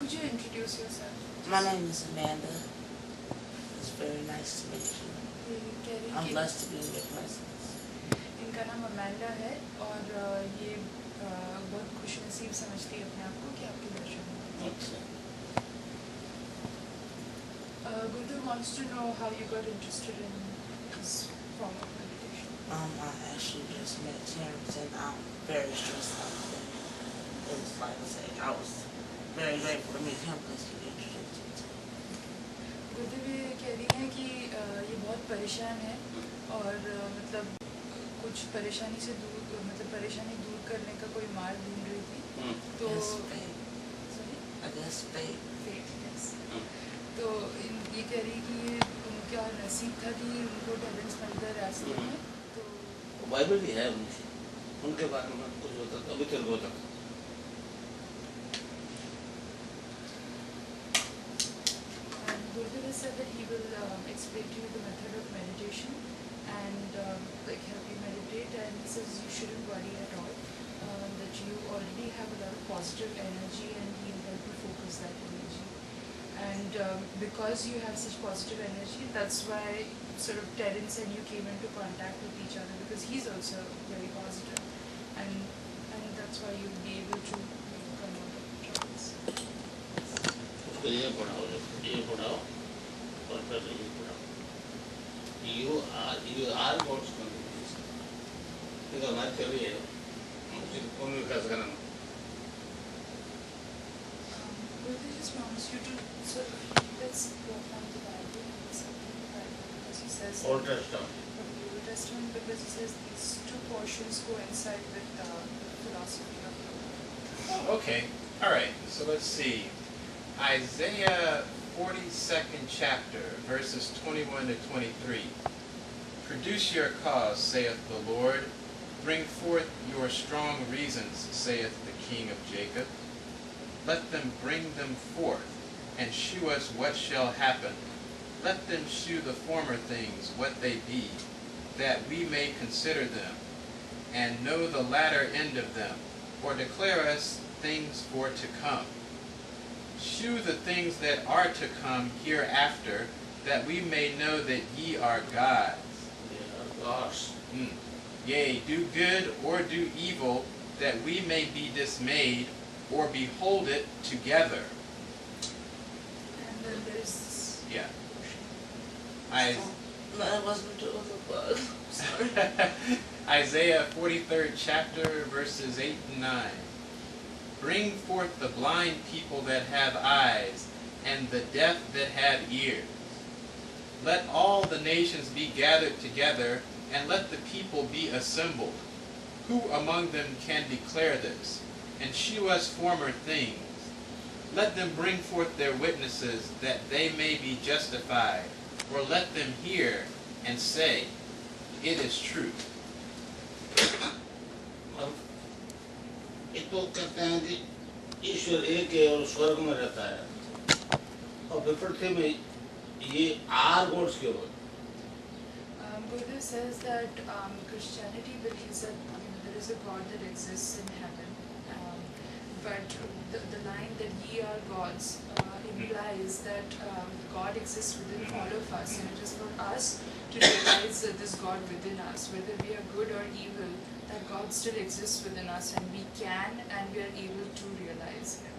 Could you introduce yourself? My name is Amanda. It's very nice to meet you. I'm blessed to be in your presence. इनका नाम Amanda है और ये बहुत खुशनसीब समझती है अपने आप को कि आपके दर्शन में। Okay. Gurudev wants to know how you got interested in this form of meditation. I actually just met Terrence and I'm very stressed out today. It's like I say, I was very grateful to meet him because he introduced me to me. गुरुदेव ये कह रही हैं कि ये बहुत परेशान है और मतलब कुछ परेशानी से दूर मतलब परेशानी दूर करने का कोई मार्ग ढूंढ रही थी तो I guess faith. yes. तो ये कह रही कि ये उनका नसीब था कि उनको टैलेंट्स मिलता रास्ते में तो बाइबल भी है उनके बारे में कुछ होता था अभी तक होता था Gurudev has said that he will explain to you the method of meditation and like help you meditate, and he says you shouldn't worry at all, that you already have a lot of positive energy and he will help you focus that energy. And because you have such positive energy, that's why sort of Terence and you came into contact with each other, because he's also very positive, and that's why you'll be able to come out of troubles. ये पढ़ाओ और फिर ये पढ़ाओ you are God's contribution ये तो हमारी theory है मुझे कौन विकास करना Gurudev just wants you to sort of let's go from the Bible and something in the Bible, because he says Old Testament from the Old Testament, because he says these two portions coincide with the philosophy of yoga. Okay, all right, so let's see. Isaiah 42nd chapter, verses 21 to 23. Produce your cause, saith the Lord. Bring forth your strong reasons, saith the King of Jacob. Let them bring them forth, and shew us what shall happen. Let them shew the former things what they be, that we may consider them, and know the latter end of them, or declare us things for to come. Shew the things that are to come hereafter, that we may know that ye are gods. gods Yea, do good or do evil, that we may be dismayed, or behold it together. And then there is this Yeah. No, that wasn't true. It was a bug. Sorry. Isaiah 43rd chapter, verses 8 and 9. Bring forth the blind people that have eyes, and the deaf that have ears. Let all the nations be gathered together, and let the people be assembled. Who among them can declare this, and shew us former things? Let them bring forth their witnesses, that they may be justified, or let them hear and say, it is true. तो कहते हैं कि ईश्वर एक है और स्वर्ग में रहता है और विपरीत में ये आर गॉड्स क्यों है Gurudev says that Christianity believes that there is a God that exists in heaven, but the line that ye are gods implies that God exists within all of us, and it is for us to realize that this God within us, whether we are good or evil, that God still exists within us, and we can and we are able to realize Him.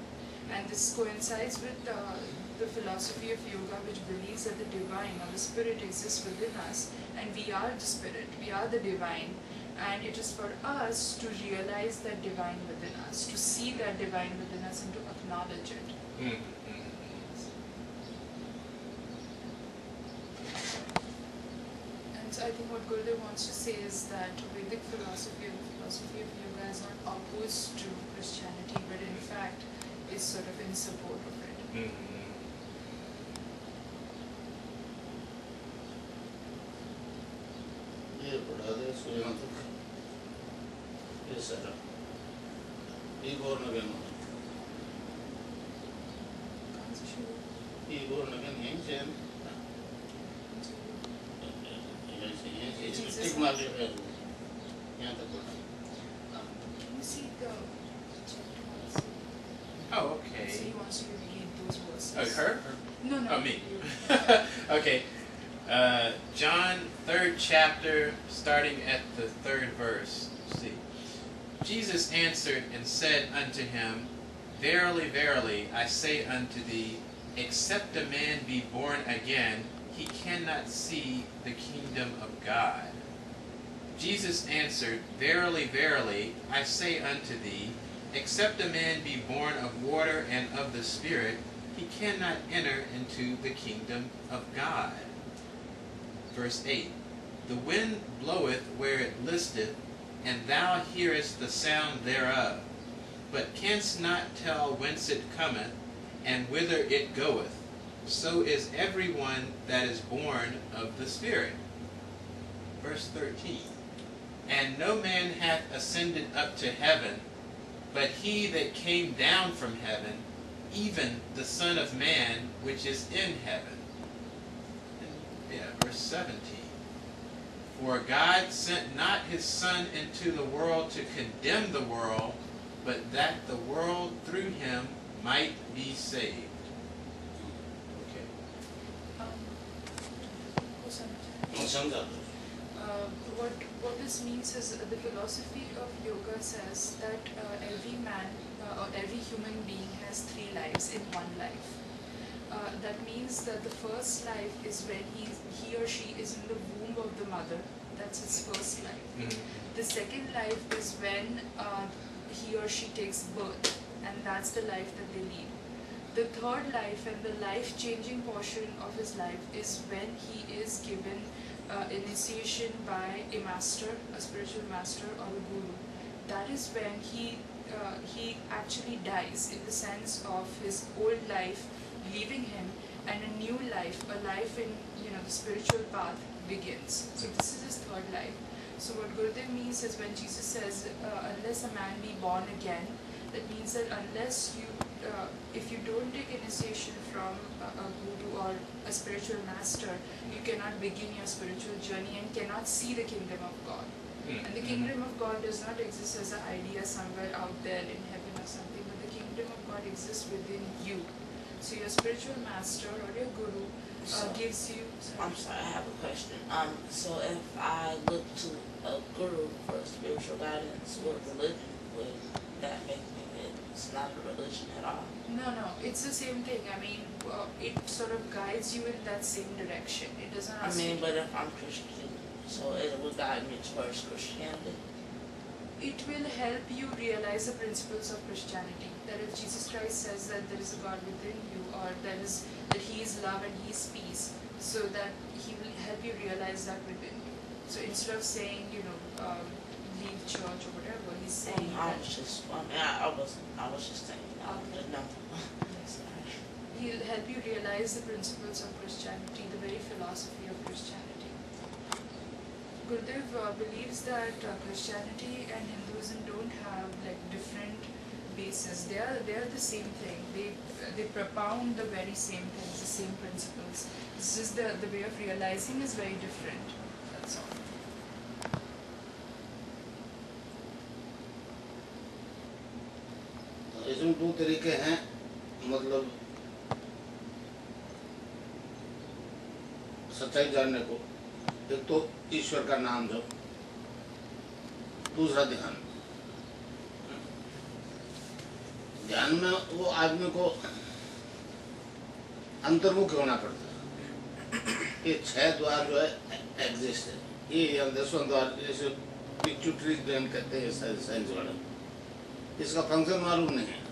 And this coincides with the philosophy of yoga, which believes that the divine or the spirit exists within us, and we are the spirit, we are the divine, and it is for us to realize that divine within us, to see that divine within us and to acknowledge it. And so I think what Gurudev wants to say is that Vedic philosophy or the philosophy of yoga is not opposed to Christianity, but in fact is sort of in support of it. ये पढ़ा दे सूर्य तक ये सारा ये गौर नगन ये गौर नगन यहीं से एक मार्ग है यहाँ तक पढ़ा Can you see the chapter? Oh, okay. So he wants you to read Her? No, no. Oh, me. You. Okay. John 3rd chapter, starting at the 3rd verse. See. Jesus answered and said unto him, Verily, verily, I say unto thee, except a man be born again, he cannot see the kingdom of God. Jesus answered, Verily, verily, I say unto thee, except a man be born of water and of the Spirit, he cannot enter into the kingdom of God. Verse 8, The wind bloweth where it listeth, and thou hearest the sound thereof, but canst not tell whence it cometh, and whither it goeth. So is every one that is born of the Spirit. Verse 13, And no man hath ascended up to heaven, but he that came down from heaven, even the Son of Man which is in heaven. Verse 17. For God sent not his Son into the world to condemn the world, but that the world through him might be saved. Okay. What this means is the philosophy of yoga says that every man or every human being has 3 lives in one life. That means that the first life is when he or she is in the womb of the mother. That's his first life. Mm-hmm. The second life is when he or she takes birth, and that's the life that they lead. The third life and the life-changing portion of his life is when he is given initiation by a master, a spiritual master or a guru. That is when he actually dies, in the sense of his old life leaving him, and a new life, a life in the spiritual path begins. So this is his third life. So what Gurudev means is, when Jesus says, unless a man be born again, that means that unless if you don't take initiation from a guru or a spiritual master, you cannot begin your spiritual journey and cannot see the kingdom of God. And the kingdom of God does not exist as an idea somewhere out there in heaven or something, but the kingdom of God exists within you. So your spiritual master or your guru gives you... I'm sorry, I have a question. So if I look to a guru for spiritual guidance, what religion would that make me? It's not a religion at all. No, it's the same thing. I mean, it sort of guides you in that same direction. It doesn't ask but if I'm Christian, so it will guide me towards Christianity. It will help you realize the principles of Christianity. That if Jesus Christ says that there is a God within you, or that He is love and He is peace, so that He will help you realize that within you. So instead of saying, leave church or whatever, He's saying I that... was just saying, the number. He'll help you realize the principles of Christianity, the very philosophy of Christianity. Gurudev believes that Christianity and Hinduism don't have different bases. They are the same thing. They propound the very same things, the same principles. It's just the way of realizing is very different. That's all. इसमें 2 तरीके हैं, मतलब सच्चाई जानने को। एक तो ईश्वर का नाम जप, दूसरा ध्यान। ध्यान में वो आदमी को अंतर्मुख होना पड़ता है। ये 6 द्वार जो है एग्जिस्ट है, ये 10वां द्वार, जैसे पिट्यूटरी ग्लैंड कहते हैं साइंस वाले, इसका फंक्शन मालूम नहीं है।